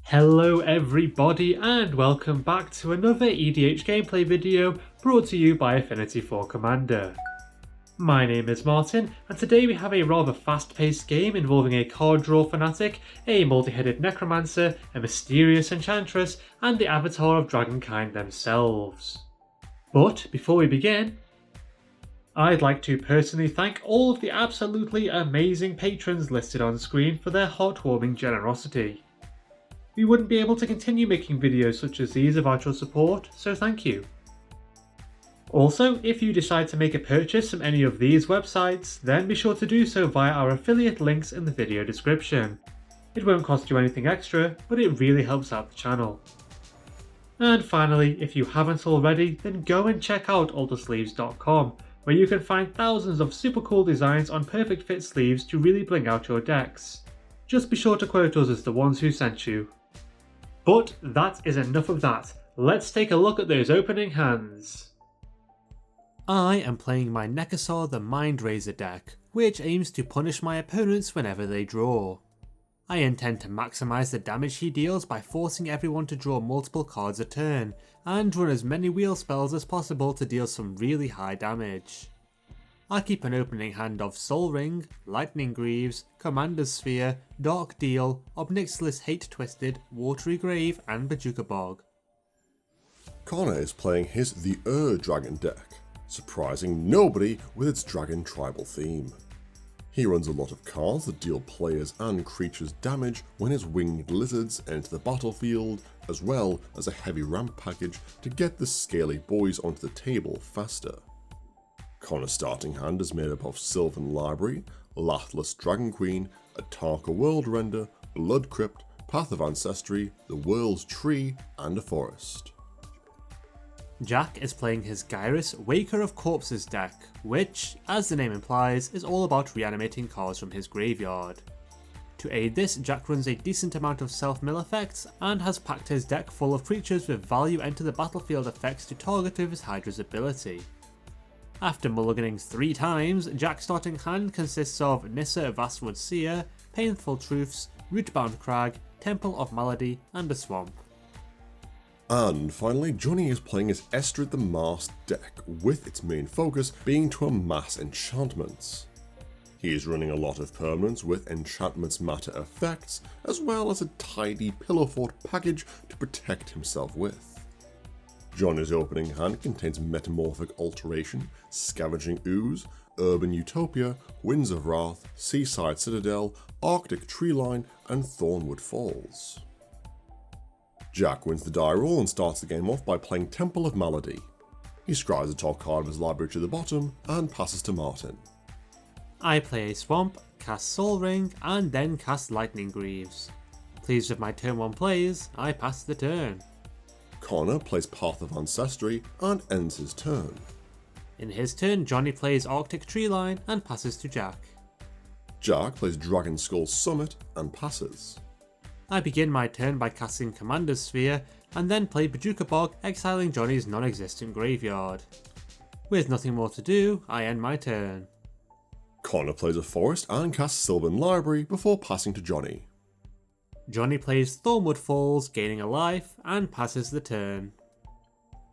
Hello everybody and welcome back to another EDH gameplay video brought to you by Affinity for Commander. My name is Martin and today we have a rather fast-paced game involving a card draw fanatic, a multi-headed necromancer, a mysterious enchantress and the avatar of dragonkind themselves. But before we begin, I'd like to personally thank all of the absolutely amazing patrons listed on screen for their heartwarming generosity. We wouldn't be able to continue making videos such as these without your support, so thank you. Also, if you decide to make a purchase from any of these websites, then be sure to do so via our affiliate links in the video description. It won't cost you anything extra, but it really helps out the channel. And finally, if you haven't already, then go and check out altersleeves.com, where you can find thousands of super cool designs on perfect fit sleeves to really bling out your decks. Just be sure to quote us as the ones who sent you. But that is enough of that. Let's take a look at those opening hands. I am playing my Nekusar the Mindrazor deck, which aims to punish my opponents whenever they draw. I intend to maximise the damage he deals by forcing everyone to draw multiple cards a turn, and run as many wheel spells as possible to deal some really high damage. I keep an opening hand of Soul Ring, Lightning Greaves, Commander's Sphere, Dark Deal, Obnixilis Hate Twisted, Watery Grave and Bojuka Bog. Connor is playing his The Dragon deck, surprising nobody with its dragon tribal theme. He runs a lot of cards that deal players and creatures damage when his winged lizards enter the battlefield, as well as a heavy ramp package to get the scaly boys onto the table faster. Connor's starting hand is made up of Sylvan Library, Lathless Dragon Queen, Atarka World Render, Blood Crypt, Path of Ancestry, the World's Tree, and a Forest. Jack is playing his Gyrus Waker of Corpses deck, which, as the name implies, is all about reanimating cards from his graveyard. To aid this, Jack runs a decent amount of self-mill effects and has packed his deck full of creatures with value enter the battlefield effects to target with his Hydra's ability. After mulliganing 3 times, Jack's starting hand consists of Nissa Vastwood Seer, Painful Truths, Rootbound Crag, Temple of Malady, and a Swamp. And finally, Johnny is playing his Estrid the Masked deck, with its main focus being to amass enchantments. He is running a lot of permanents with enchantments matter effects, as well as a tidy Pillow Fort package to protect himself with. Johnny's opening hand contains Metamorphic Alteration, Scavenging Ooze, Urban Utopia, Winds of Wrath, Seaside Citadel, Arctic Treeline, and Thornwood Falls. Jack wins the die roll and starts the game off by playing Temple of Malady. He scribes the top card of his library to the bottom and passes to Martin. I play a Swamp, cast Soul Ring, and then cast Lightning Greaves. Pleased with my turn 1 plays, I pass the turn. Connor plays Path of Ancestry and ends his turn. In his turn, Johnny plays Arctic Treeline and passes to Jack. Jack plays Dragon Skull Summit and passes. I begin my turn by casting Commander's Sphere and then play Bojuka Bog, exiling Johnny's non-existent graveyard. With nothing more to do, I end my turn. Connor plays a Forest and casts Sylvan Library before passing to Johnny. Johnny plays Thornwood Falls, gaining a life, and passes the turn.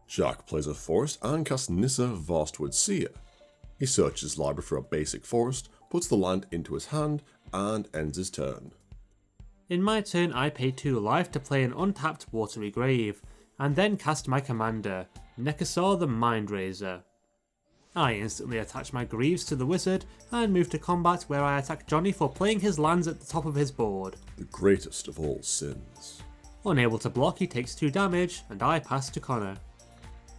Jack plays a Forest and casts Nissa Vastwood Seer. He searches his library for a basic forest, puts the land into his hand, and ends his turn. In my turn, I pay 2 life to play an untapped Watery Grave, and then cast my commander, Nekusar the Mindrazor. I instantly attach my Greaves to the wizard and move to combat, where I attack Johnny for playing his lands at the top of his board. The greatest of all sins. Unable to block, he takes 2 damage, and I pass to Connor.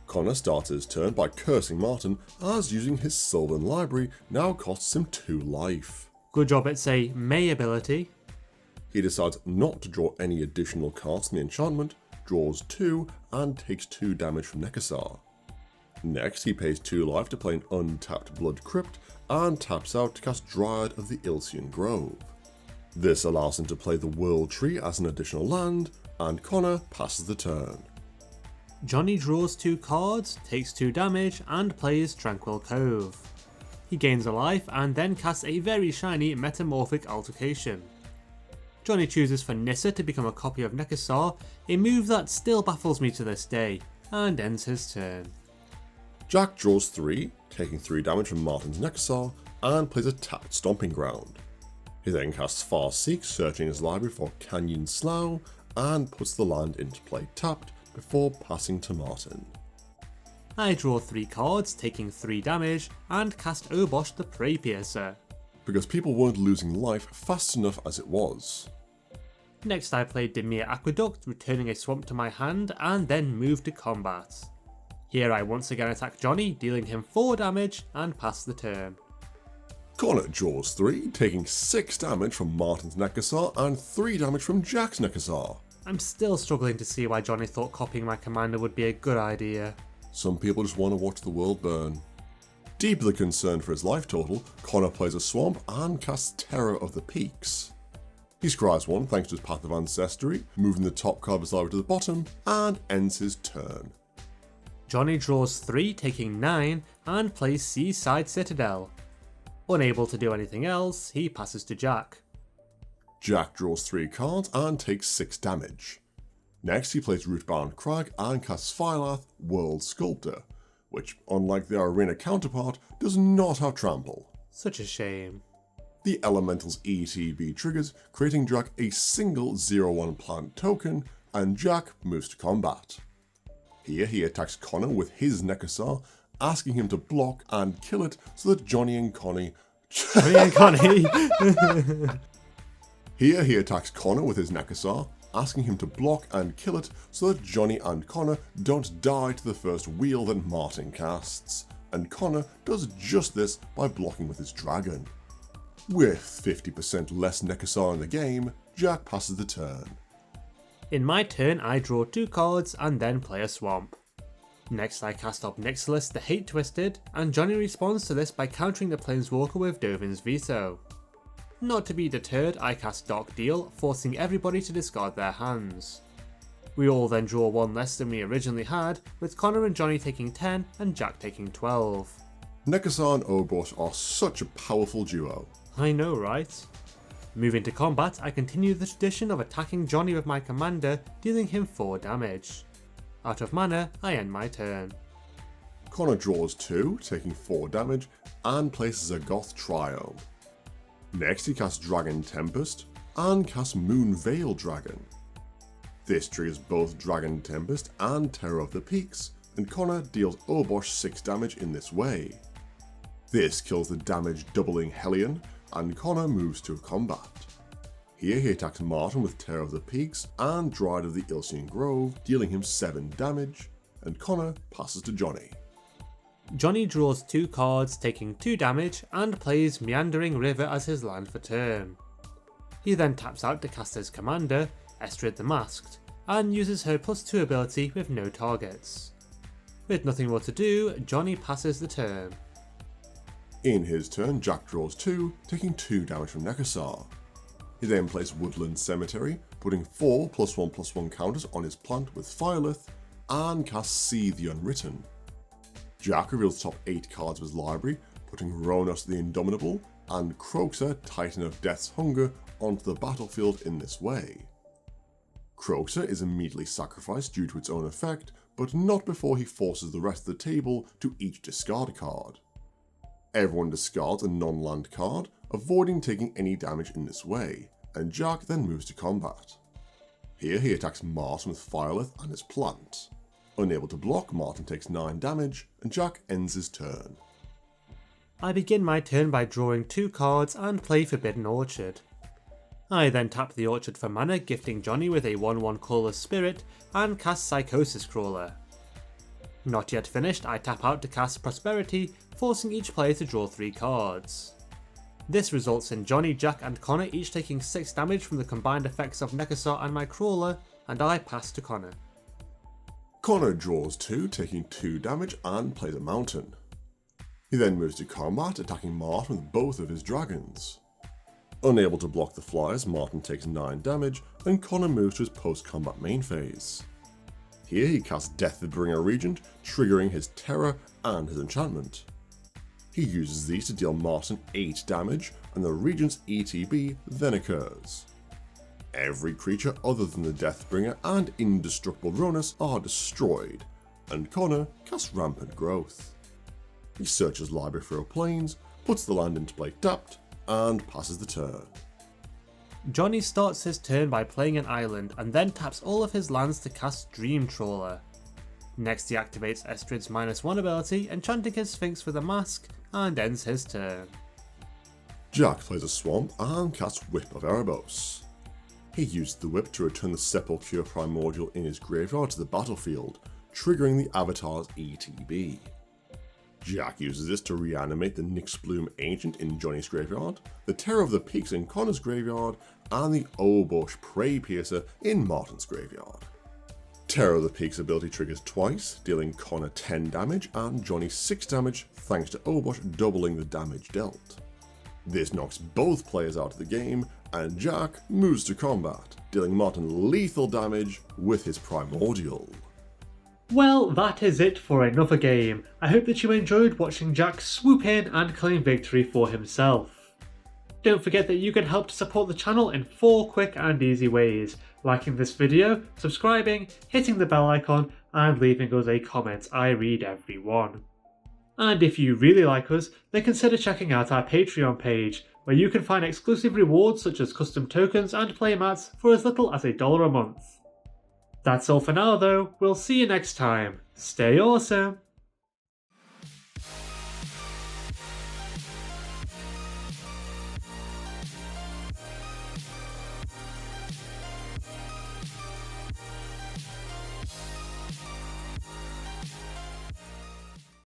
Connor starts his turn by cursing Martin, as using his Sylvan Library now costs him 2 life. Good job, it's a May ability. He decides not to draw any additional cards in the enchantment, draws 2, and takes 2 damage from Nekusar. Next, he pays 2 life to play an untapped Blood Crypt, and taps out to cast Dryad of the Ilsean Grove. This allows him to play the World Tree as an additional land, and Connor passes the turn. Johnny draws 2 cards, takes 2 damage, and plays Tranquil Cove. He gains a life and then casts a very shiny Metamorphic Altercation. Johnny chooses for Nissa to become a copy of Nekusar, a move that still baffles me to this day, and ends his turn. Jack draws 3, taking 3 damage from Martin's Nekusar, and plays a tapped Stomping Ground. He then casts Farseek, searching his library for Canyon Slough, and puts the land into play tapped before passing to Martin. I draw 3 cards, taking 3 damage, and cast Obosh the Prey Piercer. Because people weren't losing life fast enough as it was. Next I played Dimir Aqueduct, returning a swamp to my hand, and then moved to combat. Here I once again attack Johnny, dealing him 4 damage, and pass the turn. Connor draws 3, taking 6 damage from Martin's Nekusar and 3 damage from Jack's Nekusar. I'm still struggling to see why Johnny thought copying my commander would be a good idea. Some people just want to watch the world burn. Deeply concerned for his life total, Connor plays a swamp and casts Terror of the Peaks. He scries 1 thanks to his Path of Ancestry, moving the top card of his library to the bottom, and ends his turn. Johnny draws 3, taking 9, and plays Seaside Citadel. Unable to do anything else, he passes to Jack. Jack draws 3 cards and takes 6 damage. Next he plays Rootbound Crag and casts Phylath, World Sculptor, which, unlike their arena counterpart, does not have trample. Such a shame. The Elemental's ETB triggers, creating Jack a single 0/1 plant token, and Jack moves to combat. Here he attacks Connor with his Nekusar, asking him to block and kill it so that Johnny and Connie... Here he attacks Connor with his Nekusar, asking him to block and kill it so that Johnny and Connor don't die to the first wheel that Martin casts, and Connor does just this by blocking with his dragon. With 50% less Nekusar in the game, Jack passes the turn. In my turn I draw 2 cards and then play a swamp. Next I cast up Nixilis the Hate Twisted, and Johnny responds to this by countering the Planeswalker with Dovin's Veto. Not to be deterred, I cast Dark Deal, forcing everybody to discard their hands. We all then draw 1 less than we originally had, with Connor and Johnny taking 10 and Jack taking 12. Nekusar and Obosh are such a powerful duo. I know, right? Moving to combat, I continue the tradition of attacking Johnny with my commander, dealing him 4 damage. Out of mana, I end my turn. Connor draws 2, taking 4 damage, and places a Goth Triome. Next he casts Dragon Tempest, and casts Moon Veil Dragon. This triggers both Dragon Tempest and Terror of the Peaks, and Connor deals Obosh 6 damage in this way. This kills the damage doubling Hellion, and Connor moves to combat. Here he attacks Martin with Terror of the Peaks and Dryad of the Ilsean Grove, dealing him 7 damage, and Connor passes to Johnny. Johnny draws 2 cards, taking 2 damage, and plays Meandering River as his land for turn. He then taps out to cast his commander, Estrid the Masked, and uses her +2 ability with no targets. With nothing more to do, Johnny passes the turn. In his turn, Jack draws 2, taking 2 damage from Nekusar. He then plays Woodland Cemetery, putting 4 +1/+1 counters on his plant with Firelith, and casts See the Unwritten. Jack reveals the top 8 cards of his library, putting Ronos the Indomitable and Kroxa, Titan of Death's Hunger, onto the battlefield in this way. Kroxa is immediately sacrificed due to its own effect, but not before he forces the rest of the table to each discard a card. Everyone discards a non-land card, avoiding taking any damage in this way, and Jack then moves to combat. Here he attacks Martin with Firelith and his plant. Unable to block, Martin takes 9 damage, and Jack ends his turn. I begin my turn by drawing 2 cards and play Forbidden Orchard. I then tap the Orchard for mana, gifting Johnny with a 1/1 Crawler's Spirit, and cast Psychosis Crawler. Not yet finished, I tap out to cast Prosperity, forcing each player to draw 3 cards. This results in Johnny, Jack and Connor each taking 6 damage from the combined effects of Nekusar and my Crawler, and I pass to Connor. Connor draws 2, taking 2 damage, and plays a mountain. He then moves to combat, attacking Martin with both of his dragons. Unable to block the flyers, Martin takes 9 damage, and Connor moves to his post-combat main phase. Here he casts Death the Bringer Regent, triggering his Terror and his enchantment. He uses these to deal Martin 8 damage, and the Regent's ETB then occurs. Every creature other than the Deathbringer and Indestructible Ronus are destroyed, and Connor casts Rampant Growth. He searches library for planes, puts the land into play tapped, and passes the turn. Johnny starts his turn by playing an island and then taps all of his lands to cast Dream Trawler. Next he activates Estrid's -1 ability, enchanting his Sphinx with a mask, and ends his turn. Jack plays a swamp and casts Whip of Erebos. He uses the whip to return the Sepulchre Primordial in his graveyard to the battlefield, triggering the Avatar's ETB. Jack uses this to reanimate the Nyxbloom Ancient in Johnny's graveyard, the Terror of the Peaks in Connor's graveyard, and the Obosh Prey Piercer in Martin's graveyard. Terror of the Peaks ability triggers twice, dealing Connor 10 damage and Johnny 6 damage thanks to Obosh doubling the damage dealt. This knocks both players out of the game, and Jack moves to combat, dealing Martin lethal damage with his Primordial. Well, that is it for another game. I hope that you enjoyed watching Jack swoop in and claim victory for himself. Don't forget that you can help to support the channel in 4 quick and easy ways: liking this video, subscribing, hitting the bell icon, and leaving us a comment. I read every one. And if you really like us, then consider checking out our Patreon page, where you can find exclusive rewards such as custom tokens and playmats for as little as $1 a month. That's all for now though, we'll see you next time. Stay awesome!